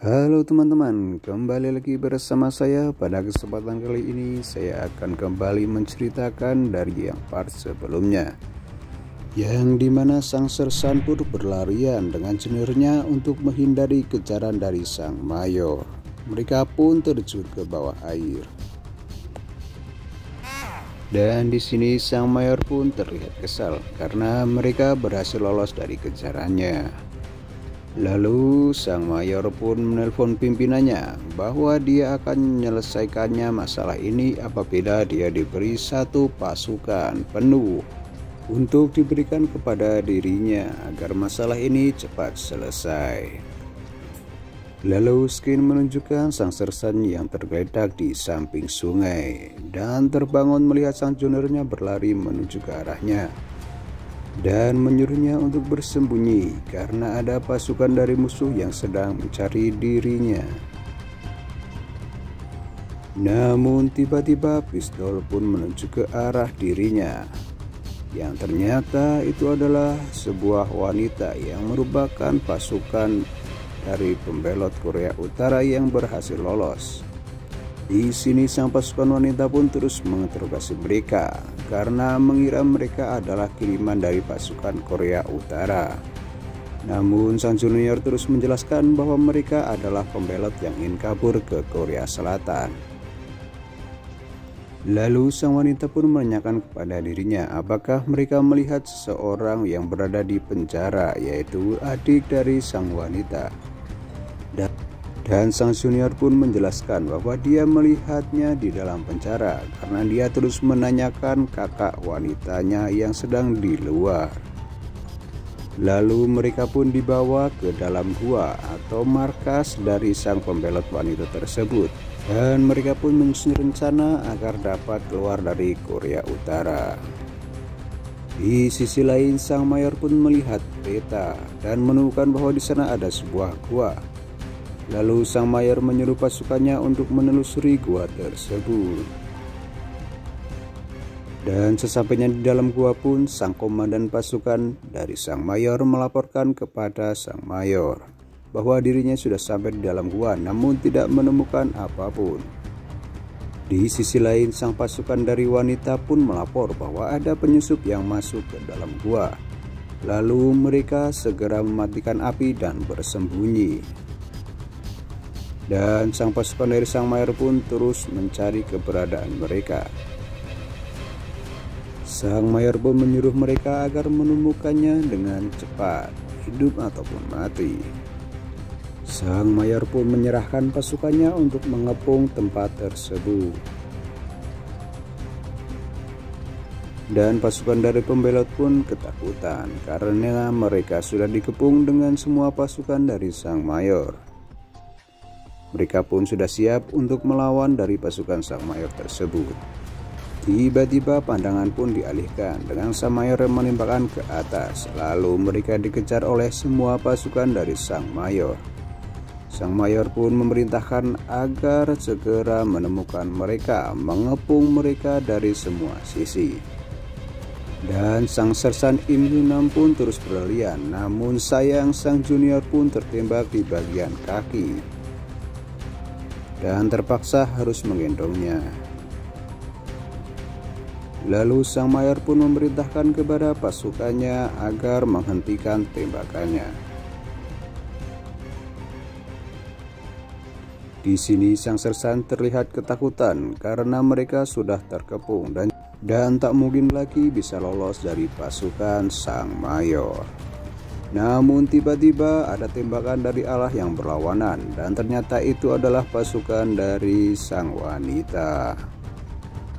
Halo teman-teman, kembali lagi bersama saya. Pada kesempatan kali ini saya akan kembali menceritakan dari yang part sebelumnya, yang dimana sang sersan pun berlarian dengan juniornya untuk menghindari kejaran dari sang mayor. Mereka pun terjun ke bawah air. Dan di sini sang mayor pun terlihat kesal karena mereka berhasil lolos dari kejarannya. Lalu sang mayor pun menelpon pimpinannya bahwa dia akan menyelesaikannya masalah ini apabila dia diberi satu pasukan penuh untuk diberikan kepada dirinya agar masalah ini cepat selesai. Lalu Skin menunjukkan sang sersan yang tergeletak di samping sungai dan terbangun melihat sang juniornya berlari menuju ke arahnya dan menyuruhnya untuk bersembunyi karena ada pasukan dari musuh yang sedang mencari dirinya. Namun tiba-tiba pistol pun menuju ke arah dirinya, yang ternyata itu adalah sebuah wanita yang merupakan pasukan dari pembelot Korea Utara yang berhasil lolos. Di sini sang pasukan wanita pun terus menginterogasi mereka karena mengira mereka adalah kiriman dari pasukan Korea Utara. Namun sang junior terus menjelaskan bahwa mereka adalah pembelot yang ingin kabur ke Korea Selatan. Lalu sang wanita pun menanyakan kepada dirinya apakah mereka melihat seseorang yang berada di penjara, yaitu adik dari sang wanita. Dan sang junior pun menjelaskan bahwa dia melihatnya di dalam penjara karena dia terus menanyakan kakak wanitanya yang sedang di luar. Lalu mereka pun dibawa ke dalam gua atau markas dari sang pembelot wanita tersebut, dan mereka pun menyusun rencana agar dapat keluar dari Korea Utara. Di sisi lain sang mayor pun melihat peta dan menemukan bahwa di sana ada sebuah gua. Lalu sang mayor menyuruh pasukannya untuk menelusuri gua tersebut. Dan sesampainya di dalam gua pun sang komandan pasukan dari sang mayor melaporkan kepada sang mayor bahwa dirinya sudah sampai di dalam gua namun tidak menemukan apapun. Di sisi lain sang pasukan dari wanita pun melapor bahwa ada penyusup yang masuk ke dalam gua. Lalu mereka segera mematikan api dan bersembunyi. Dan sang pasukan dari sang mayor pun terus mencari keberadaan mereka. Sang mayor pun menyuruh mereka agar menemukannya dengan cepat, hidup ataupun mati. Sang mayor pun menyerahkan pasukannya untuk mengepung tempat tersebut. Dan pasukan dari pembelot pun ketakutan karena mereka sudah dikepung dengan semua pasukan dari sang mayor. Mereka pun sudah siap untuk melawan dari pasukan sang mayor tersebut. Tiba-tiba pandangan pun dialihkan dengan sang mayor yang menembakkan ke atas. Lalu mereka dikejar oleh semua pasukan dari sang mayor. Sang mayor pun memerintahkan agar segera menemukan mereka, mengepung mereka dari semua sisi. Dan sang sersan Im Hyunam pun terus berlarian, namun sayang sang junior pun tertembak di bagian kaki dan terpaksa harus menggendongnya. Lalu sang mayor pun memerintahkan kepada pasukannya agar menghentikan tembakannya. Di sini sang sersan terlihat ketakutan karena mereka sudah terkepung dan tak mungkin lagi bisa lolos dari pasukan sang mayor. Namun tiba-tiba ada tembakan dari arah yang berlawanan dan ternyata itu adalah pasukan dari sang wanita.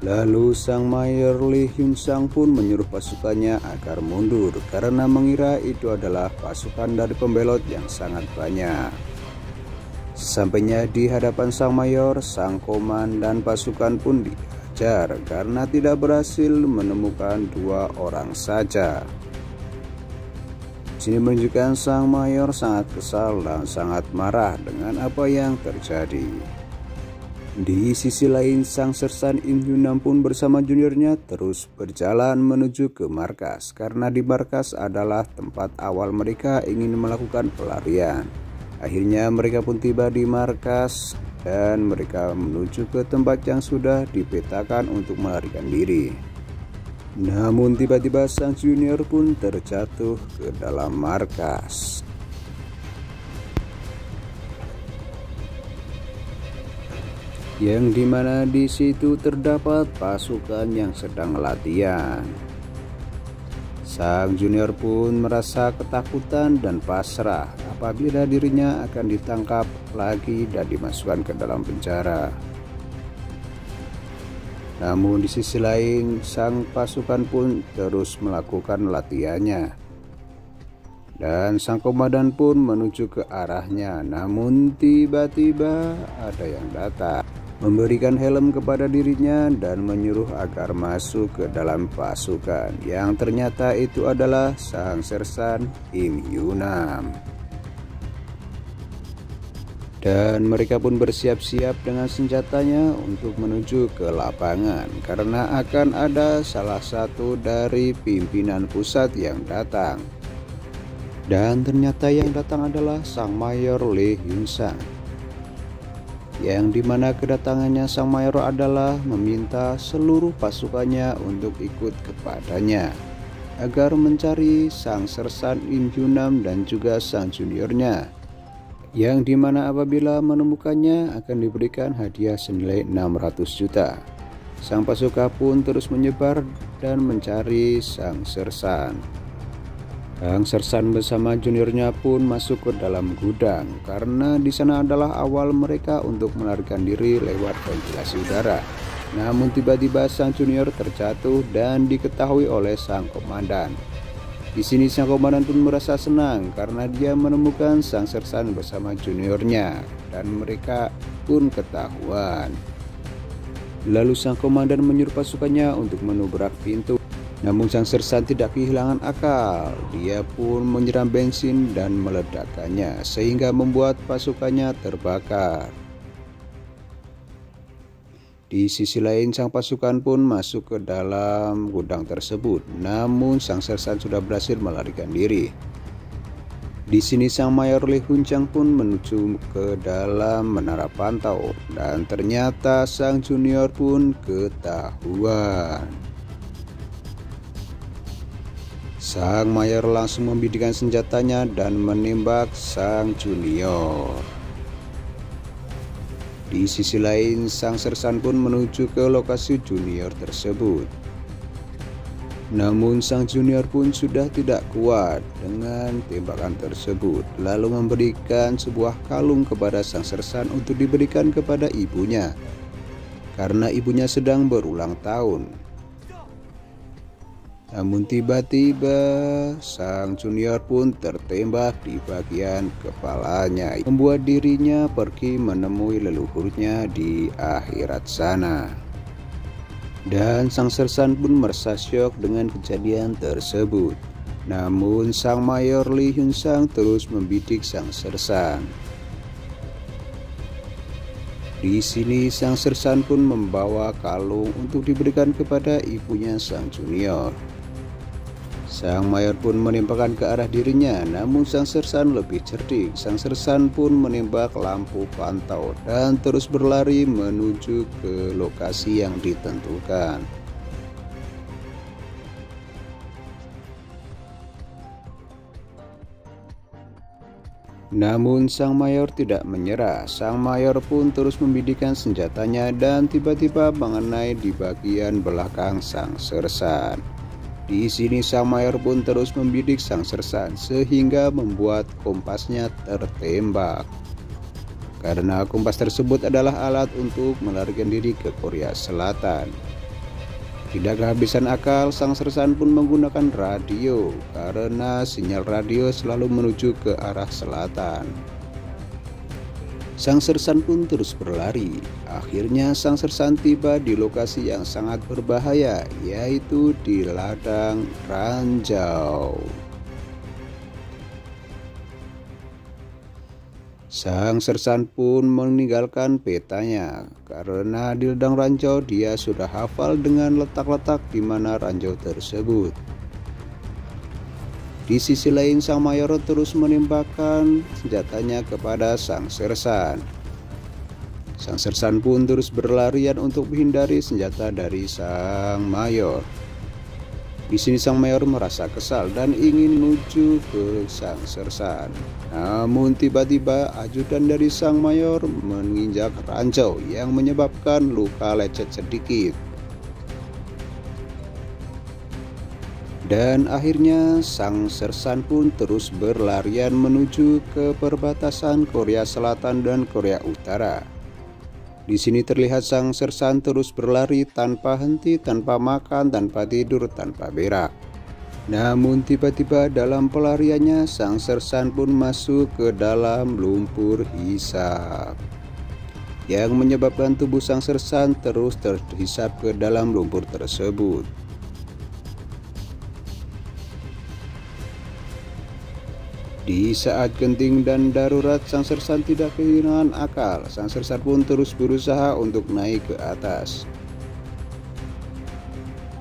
Lalu sang mayor Lee Hyun Sang pun menyuruh pasukannya agar mundur karena mengira itu adalah pasukan dari pembelot yang sangat banyak. Sampainya di hadapan sang mayor, sang komandan pasukan pun dihajar karena tidak berhasil menemukan 2 orang saja. Sini menunjukkan sang mayor sangat kesal dan sangat marah dengan apa yang terjadi. Di sisi lain sang sersan Im Hyunam pun bersama juniornya terus berjalan menuju ke markas karena di markas adalah tempat awal mereka ingin melakukan pelarian. Akhirnya mereka pun tiba di markas dan mereka menuju ke tempat yang sudah dipetakan untuk melarikan diri. Namun tiba-tiba sang junior pun terjatuh ke dalam markas. Yang dimana di situ terdapat pasukan yang sedang latihan. Sang junior pun merasa ketakutan dan pasrah apabila dirinya akan ditangkap lagi dan dimasukkan ke dalam penjara. Namun di sisi lain, sang pasukan pun terus melakukan latihannya. Dan sang komandan pun menuju ke arahnya. Namun tiba-tiba ada yang datang, memberikan helm kepada dirinya dan menyuruh agar masuk ke dalam pasukan, yang ternyata itu adalah sang sersan Im Yunam. Dan mereka pun bersiap-siap dengan senjatanya untuk menuju ke lapangan karena akan ada salah satu dari pimpinan pusat yang datang. Dan ternyata yang datang adalah sang Mayor Lee Hyun Sang, yang dimana kedatangannya sang mayor adalah meminta seluruh pasukannya untuk ikut kepadanya agar mencari sang sersan Im Yunam dan juga sang juniornya, yang dimana apabila menemukannya akan diberikan hadiah senilai 600 juta. Sang pasukan pun terus menyebar dan mencari sang sersan. Sang sersan bersama juniornya pun masuk ke dalam gudang karena di sana adalah awal mereka untuk melarikan diri lewat ventilasi udara. Namun tiba-tiba sang junior terjatuh dan diketahui oleh sang komandan. Di sini sang komandan pun merasa senang karena dia menemukan sang sersan bersama juniornya dan mereka pun ketahuan. Lalu sang komandan menyuruh pasukannya untuk menobrak pintu. Namun sang sersan tidak kehilangan akal, dia pun menyiram bensin dan meledakkannya sehingga membuat pasukannya terbakar. Di sisi lain sang pasukan pun masuk ke dalam gudang tersebut, namun sang sersan sudah berhasil melarikan diri. Di sini sang Mayor Lee Hyun Sang pun menuju ke dalam menara pantau dan ternyata sang junior pun ketahuan. Sang mayor langsung membidikkan senjatanya dan menembak sang junior. Di sisi lain, sang sersan pun menuju ke lokasi junior tersebut. Namun sang junior pun sudah tidak kuat dengan tembakan tersebut, lalu memberikan sebuah kalung kepada sang sersan untuk diberikan kepada ibunya, karena ibunya sedang berulang tahun. Namun tiba-tiba sang junior pun tertembak di bagian kepalanya, membuat dirinya pergi menemui leluhurnya di akhirat sana. Dan sang sersan pun merasa syok dengan kejadian tersebut. Namun sang Mayor Lee Hyun Sang terus membidik sang sersan. Di sini sang sersan pun membawa kalung untuk diberikan kepada ibunya sang junior. Sang mayor pun menembakkan ke arah dirinya, namun sang sersan lebih cerdik. Sang sersan pun menembak lampu pantau dan terus berlari menuju ke lokasi yang ditentukan. Namun sang mayor tidak menyerah. Sang mayor pun terus membidikkan senjatanya dan tiba-tiba mengenai di bagian belakang sang sersan. Di sini sang mayor pun terus membidik sang sersan sehingga membuat kompasnya tertembak. Karena kompas tersebut adalah alat untuk melarikan diri ke Korea Selatan. Tidak kehabisan akal, sang sersan pun menggunakan radio karena sinyal radio selalu menuju ke arah selatan. Sang sersan pun terus berlari. Akhirnya sang sersan tiba di lokasi yang sangat berbahaya, yaitu di ladang ranjau. Sang sersan pun meninggalkan petanya karena di ladang ranjau dia sudah hafal dengan letak-letak di mana ranjau tersebut. Di sisi lain, sang mayor terus menembakkan senjatanya kepada sang sersan. Sang sersan pun terus berlarian untuk menghindari senjata dari sang mayor. Di sini sang mayor merasa kesal dan ingin menuju ke sang sersan. Namun tiba-tiba ajudan dari sang mayor menginjak ranjau yang menyebabkan luka lecet sedikit. Dan akhirnya sang sersan pun terus berlarian menuju ke perbatasan Korea Selatan dan Korea Utara. Di sini terlihat sang sersan terus berlari tanpa henti, tanpa makan, tanpa tidur, tanpa berak. Namun tiba-tiba dalam pelariannya sang sersan pun masuk ke dalam lumpur hisap, yang menyebabkan tubuh sang sersan terus terhisap ke dalam lumpur tersebut. Di saat genting dan darurat, sang sersan tidak kehilangan akal. Sang sersan pun terus berusaha untuk naik ke atas.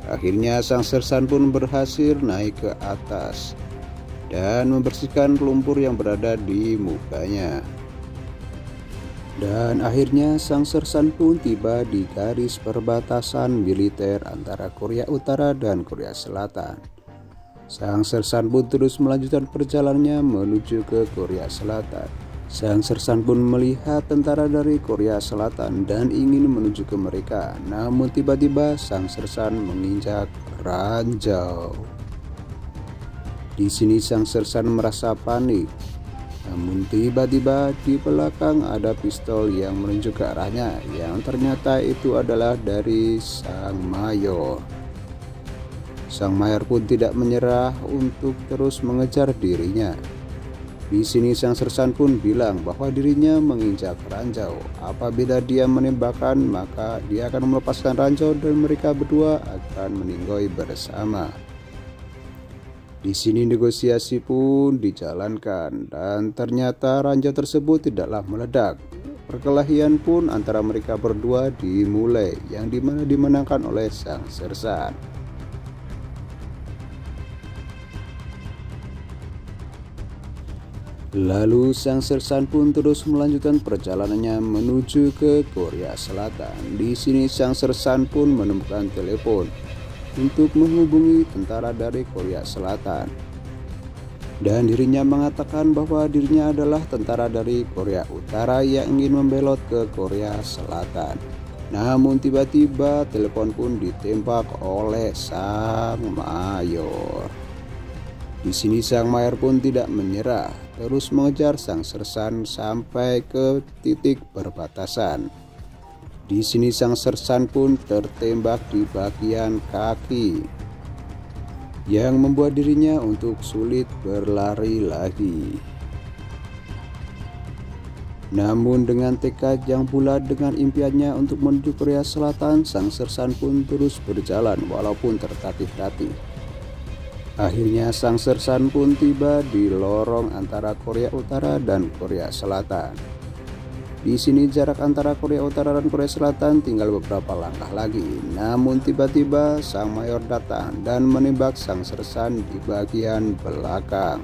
Akhirnya sang sersan pun berhasil naik ke atas dan membersihkan lumpur yang berada di mukanya. Dan akhirnya sang sersan pun tiba di garis perbatasan militer antara Korea Utara dan Korea Selatan. Sang sersan pun terus melanjutkan perjalanannya menuju ke Korea Selatan. Sang sersan pun melihat tentara dari Korea Selatan dan ingin menuju ke mereka. Namun tiba-tiba sang sersan menginjak ranjau. Di sini sang sersan merasa panik. Namun tiba-tiba di belakang ada pistol yang menunjuk ke arahnya, yang ternyata itu adalah dari sang mayor. Sang mayor pun tidak menyerah untuk terus mengejar dirinya. Di sini sang sersan pun bilang bahwa dirinya menginjak ranjau. Apabila dia menembakkan, maka dia akan melepaskan ranjau dan mereka berdua akan meninggoy bersama. Di sini negosiasi pun dijalankan dan ternyata ranjau tersebut tidaklah meledak. Perkelahian pun antara mereka berdua dimulai, yang dimana dimenangkan oleh sang sersan. Lalu sang sersan pun terus melanjutkan perjalanannya menuju ke Korea Selatan. Di sini sang sersan pun menemukan telepon untuk menghubungi tentara dari Korea Selatan. Dan dirinya mengatakan bahwa dirinya adalah tentara dari Korea Utara yang ingin membelot ke Korea Selatan. Namun tiba-tiba telepon pun ditembak oleh sang mayor. Di sini sang mayor pun tidak menyerah, terus mengejar sang sersan sampai ke titik perbatasan. Di sini sang sersan pun tertembak di bagian kaki, yang membuat dirinya untuk sulit berlari lagi. Namun dengan tekad yang bulat dengan impiannya untuk menuju Korea Selatan, sang sersan pun terus berjalan walaupun tertatih-tatih. Akhirnya sang sersan pun tiba di lorong antara Korea Utara dan Korea Selatan. Di sini jarak antara Korea Utara dan Korea Selatan tinggal beberapa langkah lagi. Namun tiba-tiba sang mayor datang dan menembak sang sersan di bagian belakang.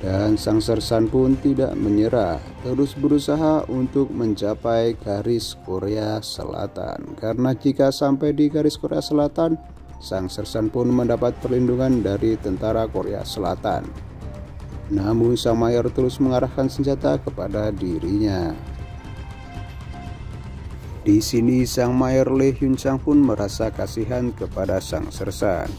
Dan sang sersan pun tidak menyerah, terus berusaha untuk mencapai garis Korea Selatan. Karena jika sampai di garis Korea Selatan, sang sersan pun mendapat perlindungan dari tentara Korea Selatan. Namun sang mayor terus mengarahkan senjata kepada dirinya. Di sini sang mayor Lee Hyun Sang pun merasa kasihan kepada sang sersan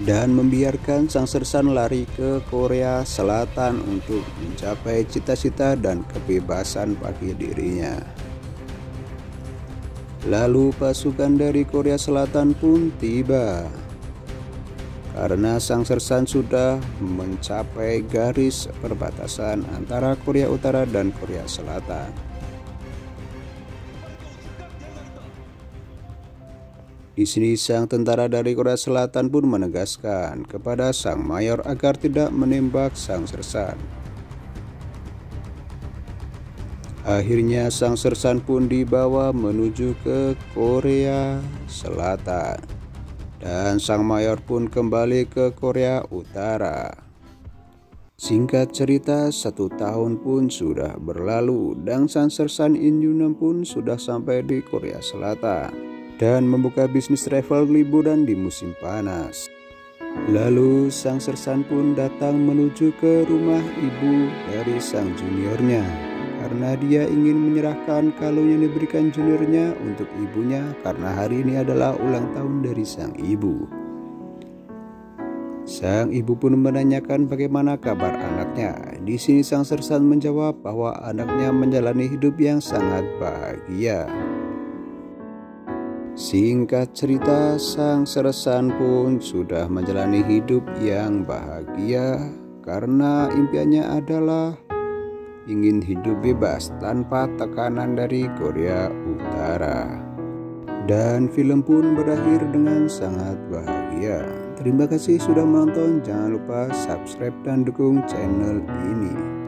dan membiarkan sang sersan lari ke Korea Selatan untuk mencapai cita-cita dan kebebasan bagi dirinya. Lalu pasukan dari Korea Selatan pun tiba. Karena sang sersan sudah mencapai garis perbatasan antara Korea Utara dan Korea Selatan. Di sini sang tentara dari Korea Selatan pun menegaskan kepada sang mayor agar tidak menembak sang sersan. Akhirnya sang sersan pun dibawa menuju ke Korea Selatan. dan sang mayor pun kembali ke Korea Utara. Singkat cerita, 1 tahun pun sudah berlalu dan sang Sersan In Yunam pun sudah sampai di Korea Selatan dan membuka bisnis travel liburan di musim panas. Lalu sang Sersan pun datang menuju ke rumah ibu dari sang juniornya karena dia ingin menyerahkan kalung yang diberikan juniornya untuk ibunya karena hari ini adalah ulang tahun dari sang ibu. Sang ibu pun menanyakan bagaimana kabar anaknya. Di sini sang Sersan menjawab bahwa anaknya menjalani hidup yang sangat bahagia. Singkat cerita, sang Sersan pun sudah menjalani hidup yang bahagia karena impiannya adalah ingin hidup bebas tanpa tekanan dari Korea Utara. Dan film pun berakhir dengan sangat bahagia. Terima kasih sudah menonton, jangan lupa subscribe dan dukung channel ini.